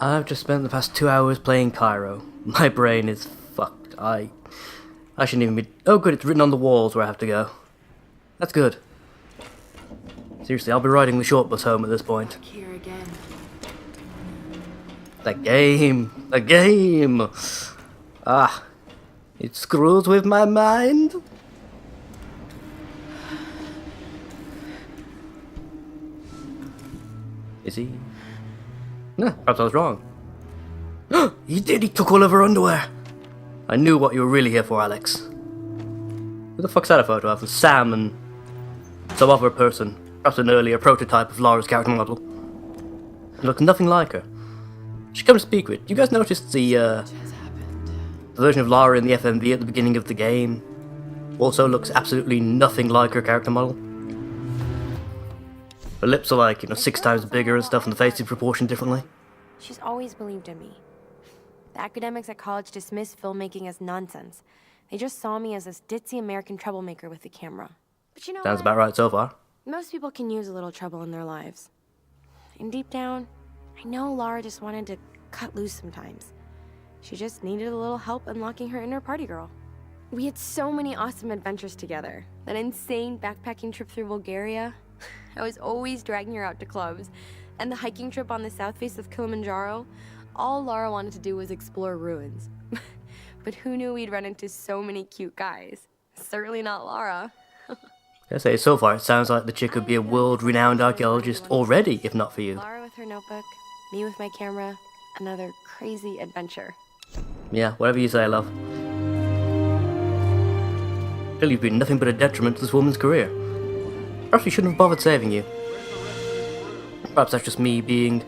I've just spent the past 2 hours playing Cairo. My brain is fucked. I shouldn't even be... Oh good, it's written on the walls where I have to go. That's good. Seriously, I'll be riding the short bus home at this point. Here again. The game! The game! Ah, it screws with my mind. Is he? No, perhaps I was wrong. He did! He took all of her underwear! I knew what you were really here for, Alex. Who the fuck's that a photo of? Sam and some other person. Perhaps an earlier prototype of Laura's character model. It looks nothing like her. She come to speak with. You guys noticed the version of Lara in the FMV at the beginning of the game also looks absolutely nothing like her character model. Her lips are like, 6 times bigger and stuff, and the face is proportioned differently. She's always believed in me. The academics at college dismissed filmmaking as nonsense. They just saw me as this ditzy American troublemaker with the camera. But you know Sounds what? about right so far. Most people can use a little trouble in their lives. And deep down, I know Lara just wanted to cut loose sometimes. She just needed a little help unlocking her inner party girl. We had so many awesome adventures together. That insane backpacking trip through Bulgaria. I was always dragging her out to clubs. And the hiking trip on the south face of Kilimanjaro. All Lara wanted to do was explore ruins. But who knew we'd run into so many cute guys? Certainly not Lara. I say, so far it sounds like the chick could be a world-renowned archaeologist already, if not for you. Lara with her notebook, me with my camera, another crazy adventure. Yeah, whatever you say, love. Clearly you've been nothing but a detriment to this woman's career. Perhaps we shouldn't have bothered saving you. Perhaps that's just me being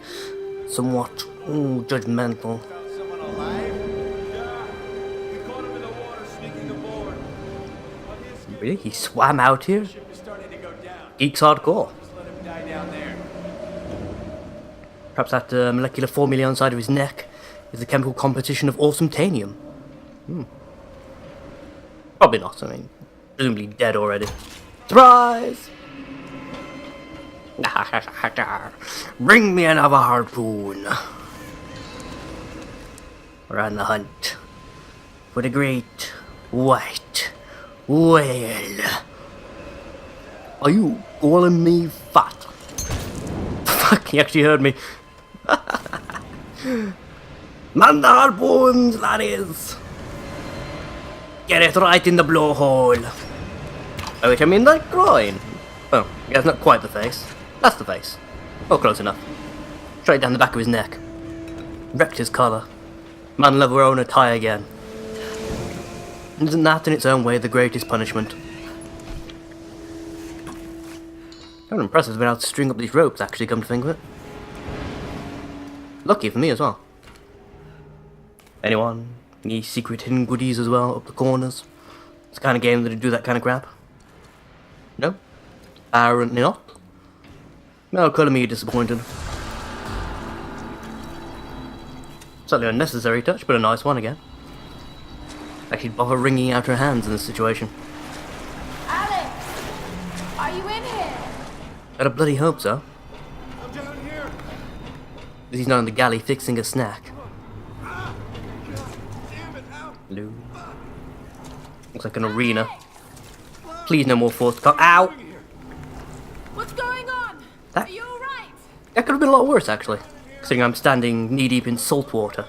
somewhat judgmental. Really? He swam out here? Geeks hardcore. Perhaps that molecular formula on the side of his neck is the chemical composition of awesome tanium. Probably not, I mean, presumably dead already. Surprise! Bring me another harpoon. We're on the hunt for the great white whale. Are you calling me fat? Fuck, he actually heard me. Man the harpoons, laddies! Get it right in the blowhole. Oh, which I mean the groin. Oh, yeah, it's not quite the face. That's the face. Oh, close enough. Straight down the back of his neck. Wrecked his collar. Man will ever own a tie again. Isn't that in its own way the greatest punishment? Kind of impressive been able to string up these ropes, actually, come to think of it. Lucky for me as well. Anyone? Any secret hidden goodies as well, up the corners? It's the kind of game that'd do that kind of crap. No? Apparently not. No, colour me disappointed. Slightly unnecessary touch, but a nice one again. Actually bother wringing out her hands in this situation. Alex! Are you in here? I'd have bloody hope so. I'm down here. He's not on the galley fixing a snack. Damn it, ow. Hello. Looks like an arena. Please no more forced ow! What's going on? That- Are you alright? That could have been a lot worse, actually. Considering I'm standing knee-deep in salt water.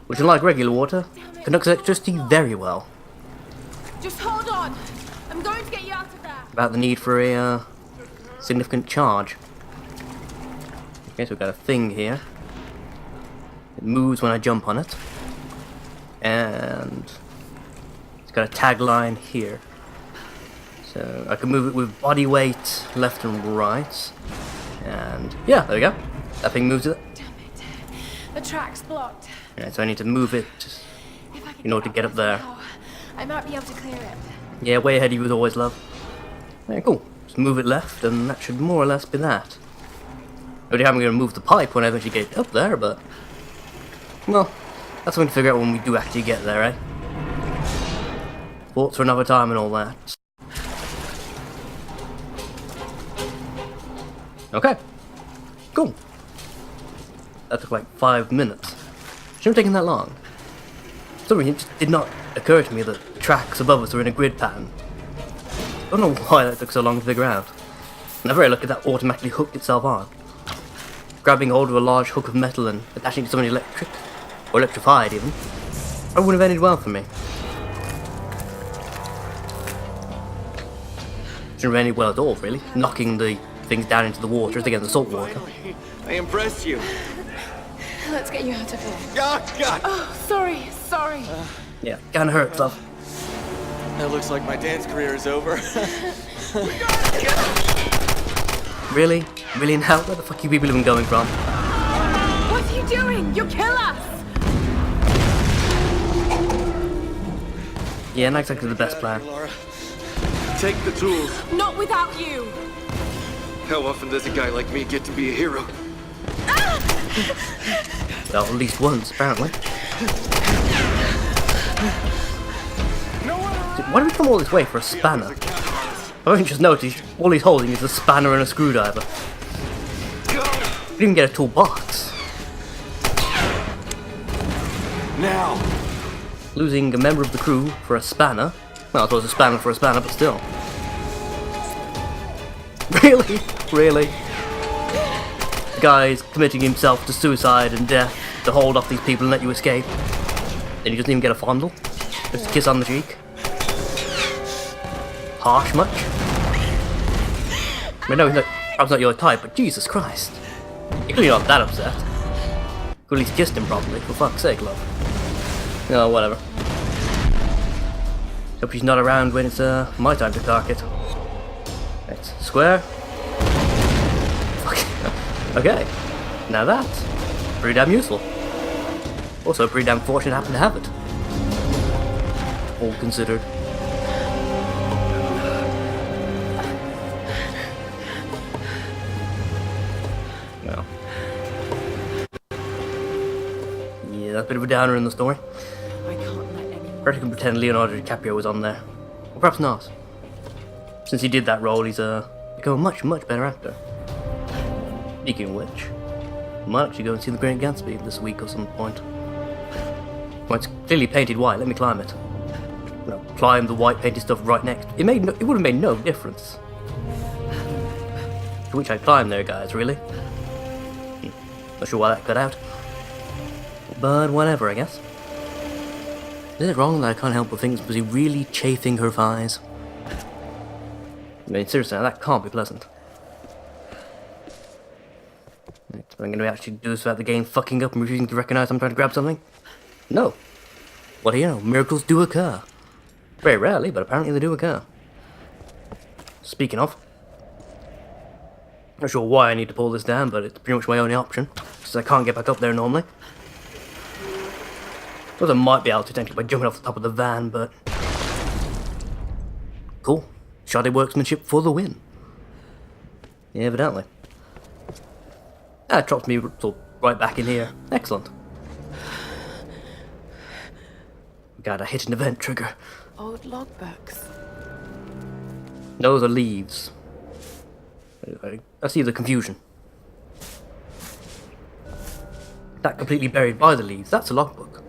Which, unlike regular water, conducts electricity very well. Just hold on. I'm going to get you out of there. About the need for a significant charge. Okay, so we've got a thing here. It moves when I jump on it. And it's got a tagline here. So I can move it with body weight left and right. And yeah, there we go. That thing moves it. Damn it. The track's blocked. Right, so I need to move it If I can in order to get up there. somehow, I might be able to clear it. Yeah, way ahead of you as always, love. Yeah, cool. Just move it left, and that should more or less be that. I already am going to move the pipe when I eventually get up there, but... Well, that's something to figure out when we do actually get there, eh? Thoughts for another time and all that. Okay. Cool. that took like 5 minutes. Shouldn't have taken that long. For some reason, it just did not occur to me that the tracks above us were in a grid pattern. I don't know why that took so long to figure out. And I'm very lucky that automatically hooked itself on. Grabbing hold of a large hook of metal and attaching it to something electric, or electrified even, that wouldn't have ended well for me. Shouldn't have ended well at all, really. Knocking the things down into the water as they get in the salt water. Finally, I impressed you. Let's get you out of here. Oh, God! Oh, sorry, sorry. Yeah, kinda hurts, love. That looks like my dance career is over. Really? Really now? Where the fuck are you people even going from? What are you doing? You'll kill us! Yeah, not exactly the best plan. Laura. Take the tools. Not without you! How often does a guy like me get to be a hero? Well, at least once, apparently. Why did we come all this way for a spanner? I've only just noticed all he's holding is a spanner and a screwdriver. He didn't even get a toolbox. Now! Losing a member of the crew for a spanner. Well, I suppose a spanner for a spanner, but still. Really? Really? The guy's committing himself to suicide and death to hold off these people and let you escape. Then he doesn't even get a fondle? Just a kiss on the cheek? Harsh much? I mean, no, perhaps not your type, but Jesus Christ. You're clearly not that upset. Could at least kissed him properly, for fuck's sake, love. Oh, whatever. Hope she's not around when it's my time to target. Right, square. Fuck. Okay. Now that's pretty damn useful. Also pretty damn fortunate I happen to have it. All considered. Well. Yeah, that's a bit of a downer in the story. I can't let anyone... Perhaps you can pretend Leonardo DiCaprio was on there. Or perhaps not. Since he did that role, he's become a much, much better actor. Speaking of which, I might actually go and see The Great Gatsby this week or some point. Well, it's clearly painted white, let me climb it. You know, climb the white painted stuff right next. It would have made no difference. To which I climbed there, guys, really. Not sure why that cut out. But whatever, I guess. Is it wrong that I can't help but think was he really chafing her thighs? I mean, seriously, now that can't be pleasant. Right, so I'm going to actually do this without the game fucking up and refusing to recognize I'm trying to grab something? No. What do you know? Miracles do occur. Very rarely, but apparently they do occur. Speaking of, not sure why I need to pull this down, but it's pretty much my only option, since I can't get back up there normally. Suppose I might be able to technically by jumping off the top of the van, but... Cool. Shoddy workmanship for the win. Yeah, evidently. That drops me right back in here. Excellent. God, I hit an event trigger. Old logbooks. Those are leaves. I see the confusion. That completely buried by the leaves, that's a logbook.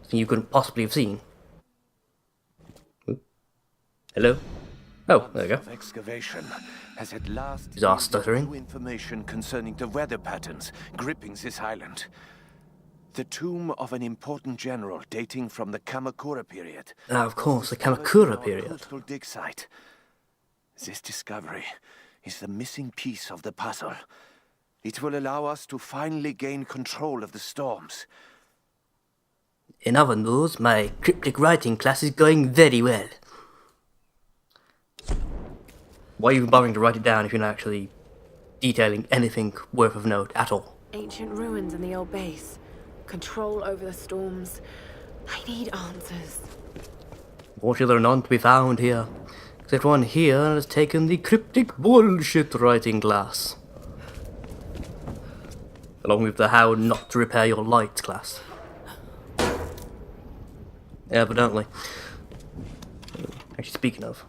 Something you couldn't possibly have seen. Ooh. Hello? Oh, there we go. Excavation has at last Is our stuttering? new information concerning the weather patterns gripping this island. The tomb of an important general dating from the Kamakura period. Ah, of course, the Kamakura period. Coastal dig site. This discovery is the missing piece of the puzzle. It will allow us to finally gain control of the storms. In other news, my cryptic writing class is going very well. Why are you even bothering to write it down if you're not actually detailing anything worth of note at all? Ancient ruins in the old base. Control over the storms. I need answers. Fortunately, there are none to be found here. Except one here has taken the cryptic bullshit writing class. Along with the how not to repair your lights class. Evidently. Actually, speaking of,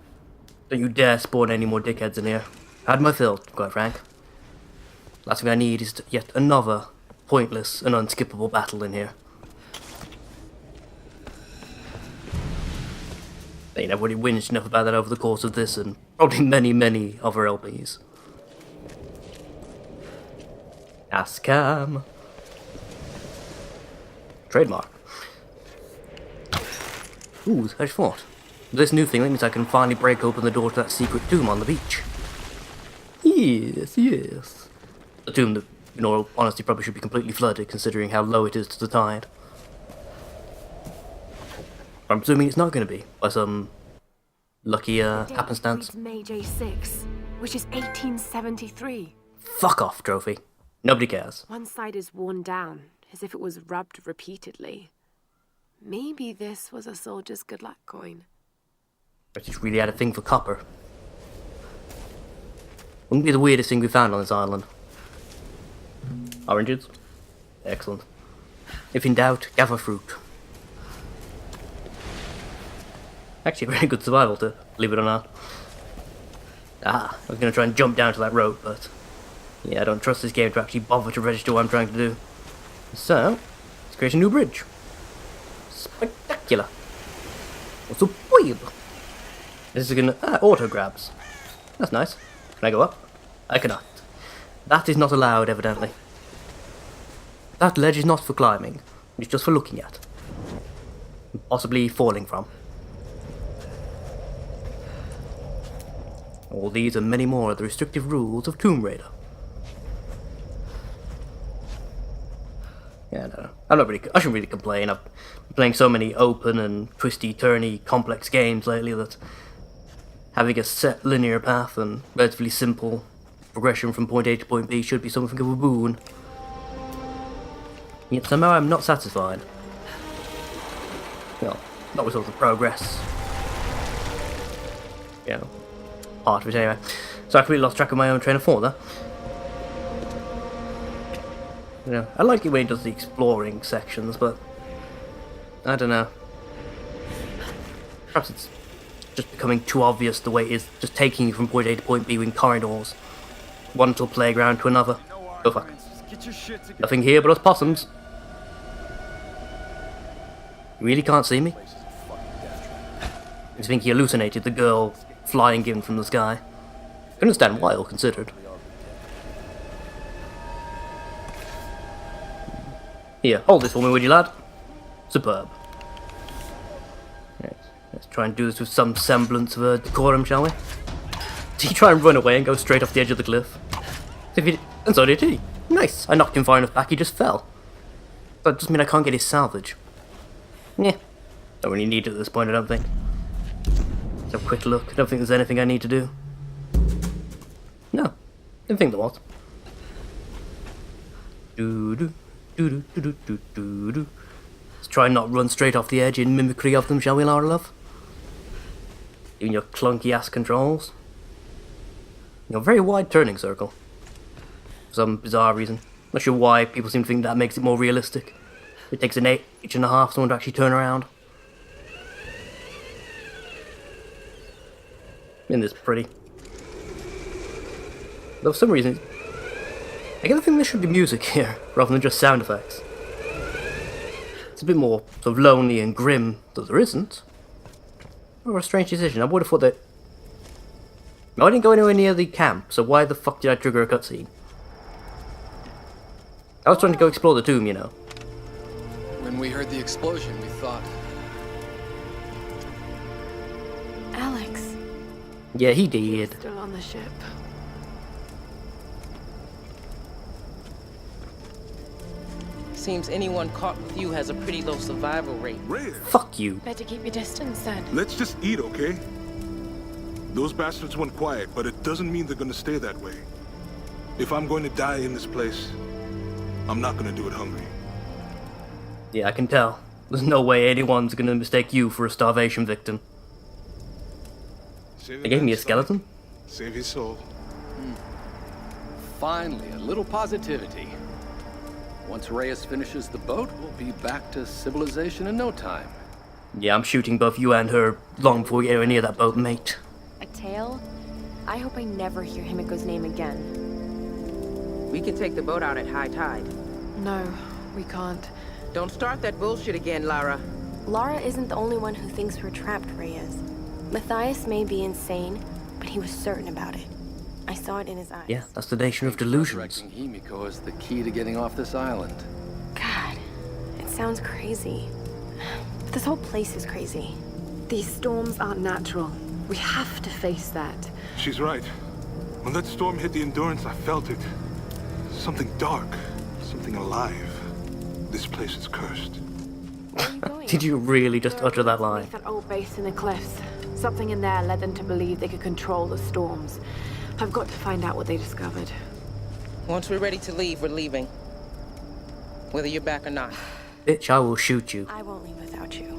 don't you dare spawn any more dickheads in here. I had my fill, quite frank. Last thing I need is yet another pointless and unskippable battle in here. I mean, everybody whinged enough about that over the course of this and probably many other LPs. Ascam. Trademark. Ooh, I just thought. This new thing means I can finally break open the door to that secret tomb on the beach. Yes. The tomb that, in all honesty, probably should be completely flooded considering how low it is to the tide. I'm assuming it's not going to be, by some lucky happenstance. May J6, which is 1873. Fuck off, trophy. Nobody cares. One side is worn down, as if it was rubbed repeatedly. Maybe this was a soldier's good luck coin. But just really had a thing for copper. Wouldn't be the weirdest thing we found on this island. Oranges? Excellent. If in doubt, gather fruit. Actually, a very good survival tip, believe it or not. I was going to try and jump down to that rope, but yeah, I don't trust this game to actually bother to register what I'm trying to do. So, let's create a new bridge. Spectacular. What's up, boy? This is going to... auto grabs. That's nice. Can I go up? I cannot. That is not allowed, evidently. That ledge is not for climbing. It's just for looking at. Possibly falling from. All these and many more are the restrictive rules of Tomb Raider. Yeah, no, I shouldn't really complain. I've been playing so many open and twisty-turny, complex games lately that having a set linear path and relatively simple progression from point A to point B should be something of a boon. Yet somehow I'm not satisfied. Well, not with all the progress. You know, part of it anyway. So I completely lost track of my own train of thought there. You know, I like it when he does the exploring sections, but I don't know. Perhaps it's just becoming too obvious the way it is, just taking you from point A to point B in corridors. One little playground to another. Oh fuck. Nothing here but us possums. You really can't see me? I think he hallucinated the girl flying in from the sky. I understand why, all considered. Here, hold this for me, would you, lad? Superb. Yes, let's try and do this with some semblance of a decorum, shall we? Did he try and run away and go straight off the edge of the cliff? And so did he. Nice, I knocked him far enough back, he just fell. That doesn't mean I can't get his salvage. Yeah, don't really need it at this point, I don't think. Let's have a quick look. I don't think there's anything I need to do. No, didn't think there was. Let's try and not run straight off the edge in mimicry of them, shall we, Lara love? Even your clunky ass controls. Your very wide turning circle. For some bizarre reason. Not sure why people seem to think that makes it more realistic. It takes an inch and a half for someone to actually turn around. Isn't this pretty? Though for some reason, I get the feeling there should be music here, rather than just sound effects. It's a bit more sort of lonely and grim, though there isn't. Or a strange decision. I would have thought that... No, I didn't go anywhere near the camp, so why the fuck did I trigger a cutscene? I was trying to go explore the tomb, you know. When we heard the explosion, we thought... Alex. Yeah, he did. Still on the ship. Seems anyone caught with you has a pretty low survival rate. Rhea, Fuck you. Better keep your distance then. let's just eat, okay? Those bastards went quiet, but it doesn't mean they're gonna stay that way. If I'm going to die in this place, I'm not gonna do it hungry. Yeah, I can tell. There's no way anyone's gonna mistake you for a starvation victim. Save They gave me a skeleton? Save his soul. Finally, a little positivity. Once Reyes finishes the boat, we'll be back to civilization in no time. Yeah, I'm shooting both you and her long before we get anywhere near that boat, mate. A tail? I hope I never hear Himiko's name again. We can take the boat out at high tide. No, we can't. Don't start that bullshit again, Lara. Lara isn't the only one who thinks we're trapped, Reyes. Matthias may be insane, but he was certain about it. I saw it in his eyes. Yeah, that's the nation of delusions. Resurrecting Himiko is the key to getting off this island. God, it sounds crazy. But this whole place is crazy. These storms aren't natural. We have to face that. She's right. When that storm hit the Endurance, I felt it. Something dark, something alive. This place is cursed. Where are you going? Did you really just utter that line? That old base in the cliffs. Something in there led them to believe they could control the storms. I've got to find out what they discovered. Once we're ready to leave, we're leaving. Whether you're back or not. Bitch, I will shoot you. I won't leave without you.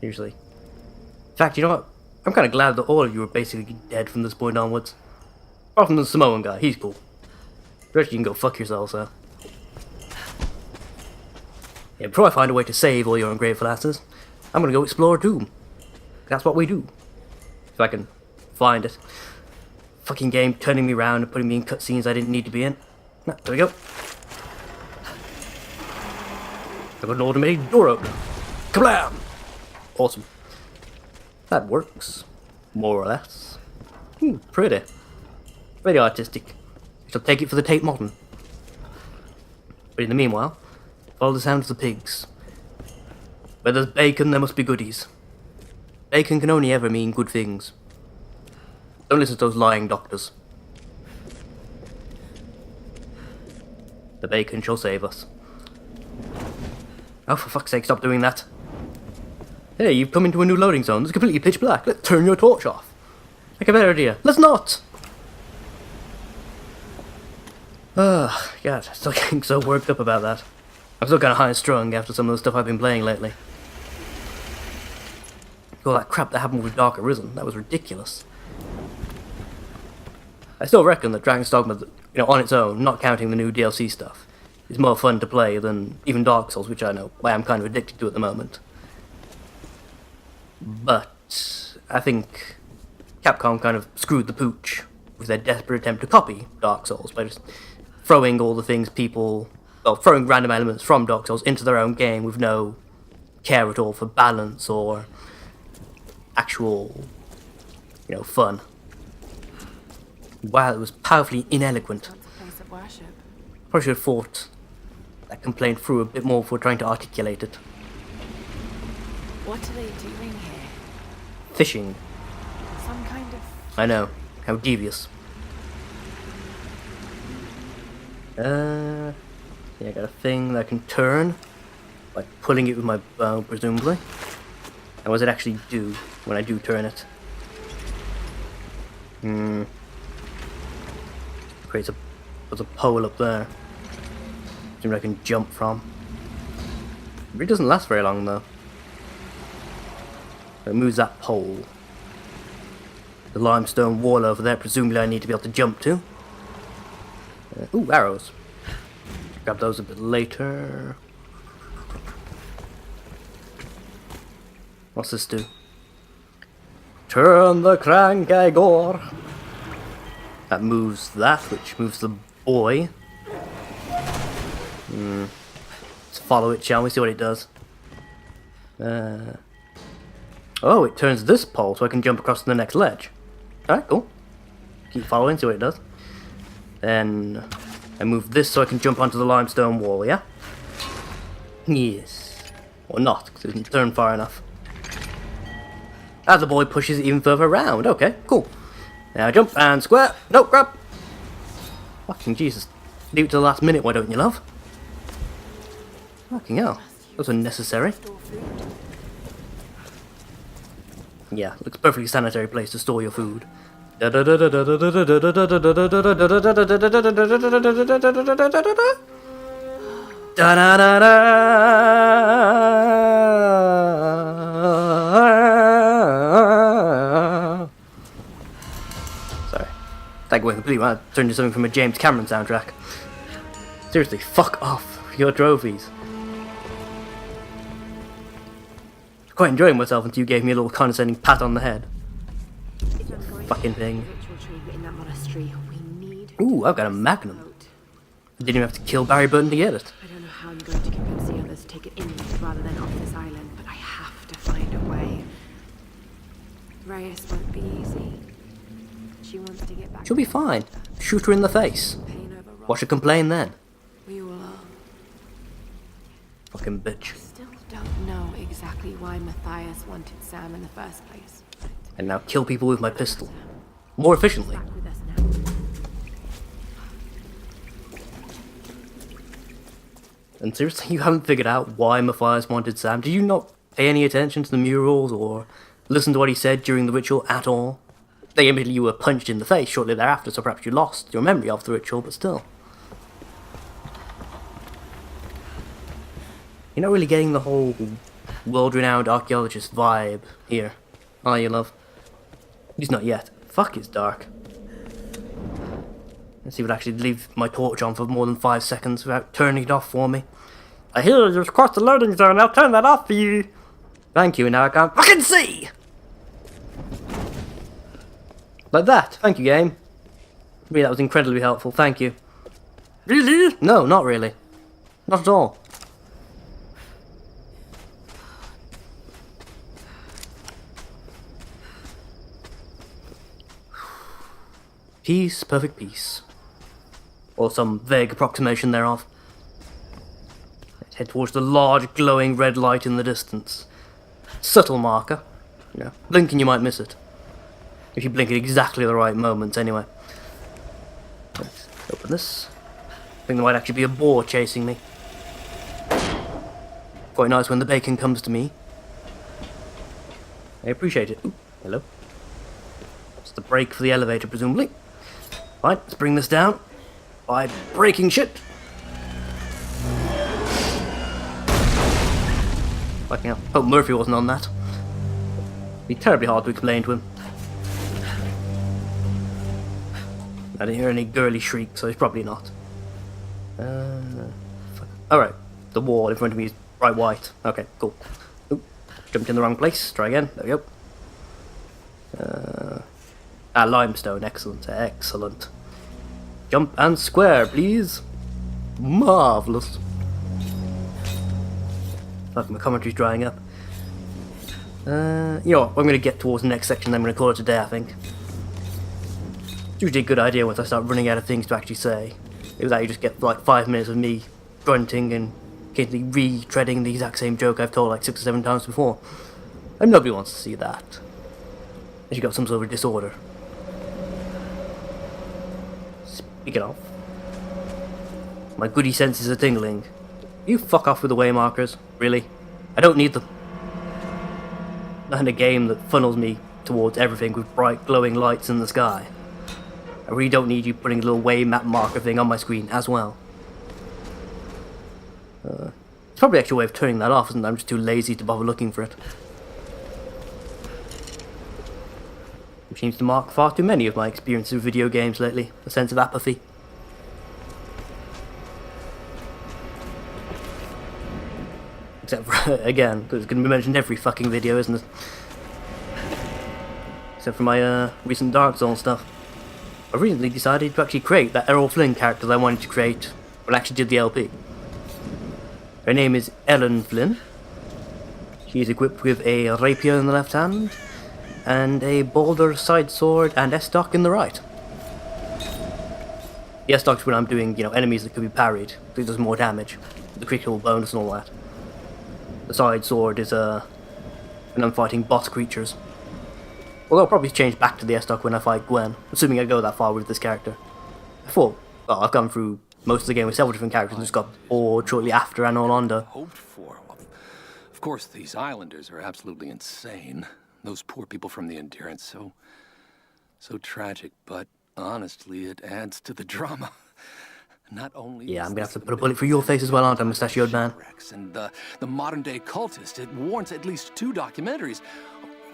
Usually. In fact, you know what? I'm kind of glad that all of you are basically dead from this point onwards. Apart from the Samoan guy, he's cool. The rest of you can go fuck yourselves, so. Yeah, before I find a way to save all your ungrateful asses, I'm gonna go explore Doom. That's what we do. If I can find it. Fucking game turning me around and putting me in cutscenes I didn't need to be in. Nah, there we go. I've got an automated door opener. Kablam! Awesome. That works. More or less. Pretty. Very artistic. I shall take it for the Tate Modern. But in the meanwhile, follow the sound of the pigs. Where there's bacon, there must be goodies. Bacon can only ever mean good things. Don't listen to those lying doctors. The bacon shall save us. Oh, for fuck's sake, stop doing that. Hey, you've come into a new loading zone. It's completely pitch black. Let's turn your torch off. Like a better idea. Let's not! Ugh, God, I'm still getting so worked up about that. I'm still kind of high-strung after some of the stuff I've been playing lately. All that crap that happened with Dark Arisen, that was ridiculous. I still reckon that Dragon's Dogma, on its own, not counting the new DLC stuff, is more fun to play than even Dark Souls, which I know I am kind of addicted to at the moment. But I think Capcom kind of screwed the pooch with their desperate attempt to copy Dark Souls by just throwing all the things throwing random elements from Dark Souls into their own game with no care at all for balance or actual, fun. Wow, it was powerfully ineloquent. That's a place of worship. Probably should have thought that complaint through a bit more before trying to articulate it. What are they doing here? Fishing. Some kind of... I know. How devious. Yeah, I got a thing that I can turn by pulling it with my bow, presumably. And what does it actually do when I do turn it? Puts a pole up there. Something I can jump from. It really doesn't last very long though. It moves that pole. The limestone wall over there, presumably I need to be able to jump to. Ooh, arrows. Grab those a bit later. What's this do? Turn the crank, Igor. That moves that, which moves the boy. Let's follow it, shall we? See what it does. Oh, it turns this pole so I can jump across to the next ledge. Alright, cool. Keep following, see what it does. Then I move this so I can jump onto the limestone wall, yeah? Yes. Or not, because it didn't turn far enough. As the boy pushes it even further around. Okay, cool. Now jump and square. No, grab. Fucking Jesus. Leave it to the last minute, why don't you, love? Fucking hell. That was unnecessary. Yeah, looks a perfectly sanitary place to store your food. Sorry. That going completely wild. Turned into something from a James Cameron soundtrack. Seriously, fuck off your trophies. Quite enjoying myself until you gave me a little condescending pat on the head. Fucking thing. Ooh, I've got a magnum. You didn't even have to kill Barry Burton to get it. I don't know how I'm going to convince the others to take it inland rather than off this island, but I have to find a way. Reyes won't be easy. She wants to get back. She'll be fine. Shoot her in the face. Pain over rock. Watch her complain then. We all are. Fucking bitch. Still don't know exactly why Matthias wanted Sam in the first place. And now kill people with my pistol. More efficiently. Back with us now. And seriously, you haven't figured out why Matthias wanted Sam? Did you not pay any attention to the murals or listen to what he said during the ritual at all? They admitted you were punched in the face shortly thereafter, so perhaps you lost your memory of the ritual, but still. You're not really getting the whole world-renowned archaeologist vibe here, are you, love? At least not yet. Fuck, it's dark. Let's see if it actually leave my torch on for more than 5 seconds without turning it off for me. I hear you've crossed the loading zone, I'll turn that off for you. Thank you, now I can't fucking see! Like that. Thank you, game. Really, that was incredibly helpful, thank you. Really? No, not really. Not at all. Peace, perfect peace. Or some vague approximation thereof. Let's head towards the large glowing red light in the distance. Subtle marker. You know, blink and you might miss it. If you blink at exactly the right moments, anyway. Let's open this. I think there might actually be a boar chasing me. Quite nice when the bacon comes to me. I appreciate it. Ooh, hello. It's the brake for the elevator, presumably. Right, let's bring this down by breaking shit. Fucking hell. Hope Murphy wasn't on that. It'd be terribly hard to explain to him. I didn't hear any girly shrieks, so he's probably not. Alright, the wall in front of me is bright white. Okay, cool. Oop, jumped in the wrong place. Try again. There we go. Limestone. Excellent. Excellent. Jump and square, please. Marvellous. Fuck, my commentary's drying up. You know what? I'm going to get towards the next section, then I'm going to call it a day, I think. It's usually a good idea once I start running out of things to actually say. If that, you just get like 5 minutes of me grunting and occasionally retreading the exact same joke I've told like 6 or 7 times before. And nobody wants to see that. Unless you got some sort of disorder. Speaking of, my goody senses are tingling. You fuck off with the way markers, really? I don't need them. Not in a game that funnels me towards everything with bright glowing lights in the sky. I really don't need you putting a little way map marker thing on my screen as well. It's probably actually a way of turning that off, isn't it? I'm just too lazy to bother looking for it. Which seems to mark far too many of my experiences with video games lately. A sense of apathy. Except for, again, because it's going to be mentioned every fucking video, isn't it? Except for my recent Dark Souls stuff. I recently decided to actually create that Errol Flynn character that I wanted to create when I actually did the LP. Her name is Ellen Flynn. She's equipped with a rapier in the left hand, and a boulder side sword and S-stock in the right. The S-stock's when I'm doing, you know, enemies that could be parried, because it does more damage. The critical bonus and all that. The side sword is when I'm fighting boss creatures. Although I'll probably change back to the S-stock when I fight Gwen, assuming I go that far with this character. Well, I've gone through most of the game with several different characters and just got bored shortly after Anor Londo. Hoped for. Well, of course, these islanders are absolutely insane. Those poor people from the Endurance, so tragic, but honestly, it adds to the drama. Not only yeah, I'm gonna have to put a bullet through your face as well, aren't I, mustachioed man? And the modern-day cultist, it warrants at least 2 documentaries.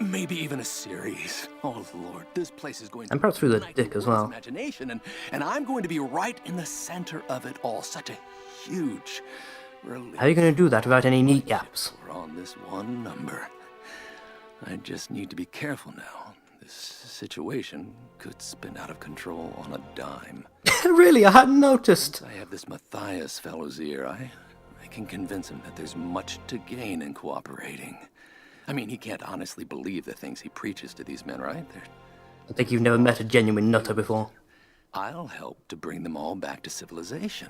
Maybe even a series. Oh Lord, this place is going to... And perhaps through the dick as well. Imagination, and I'm going to be right in the center of it all. Such a huge relief. How are you going to do that without any kneecaps? We're on this one number. I just need to be careful now. This situation could spin out of control on a dime. Really? I hadn't noticed. I have this Matthias fellow's ear. I can convince him that there's much to gain in cooperating. I mean, he can't honestly believe the things he preaches to these men, right? I think you've never met a genuine nutter before. I'll help to bring them all back to civilization.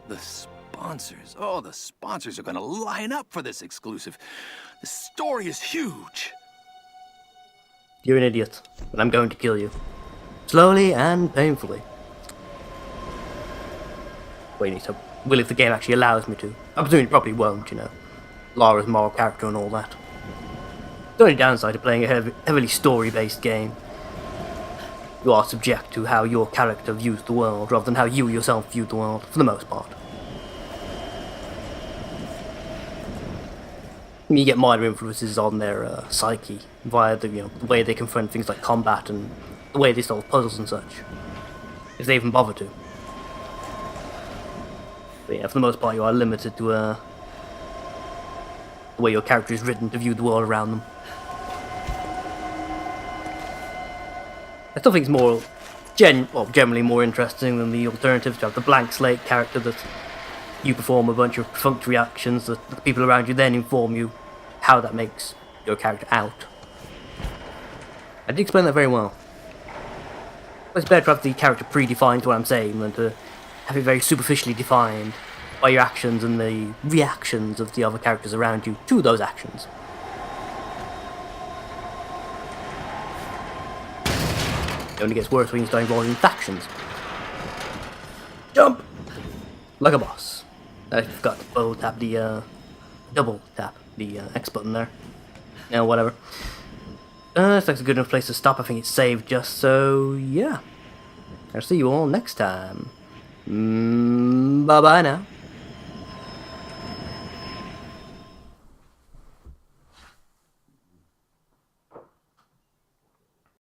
The sponsors, oh, the sponsors are gonna line up for this exclusive. The story is huge. You're an idiot, and I'm going to kill you. Slowly and painfully. Wait, so will if the game actually allows me to. I presume it probably won't, you know. Lara's moral character and all that. The only downside to playing a heavily story-based game, you are subject to how your character views the world, rather than how you yourself view the world, for the most part. You get minor influences on their psyche via the the way they confront things like combat and the way they solve puzzles and such, if they even bother to. But yeah, for the most part, you are limited to the way your character is written to view the world around them. I still think it's more, generally more interesting than the alternative to have the blank slate character that you perform a bunch of perfunctory actions that the people around you then inform you how that makes your character out. I did explain that very well. It's better to have the character predefined to what I'm saying than to have it very superficially defined by your actions and the reactions of the other characters around you to those actions. It only gets worse when you start involving factions. Jump! Like a boss. I forgot to double tap the X button there. Yeah, whatever. This looks a good enough place to stop. I think it's saved just so, yeah. I'll see you all next time. Bye-bye now.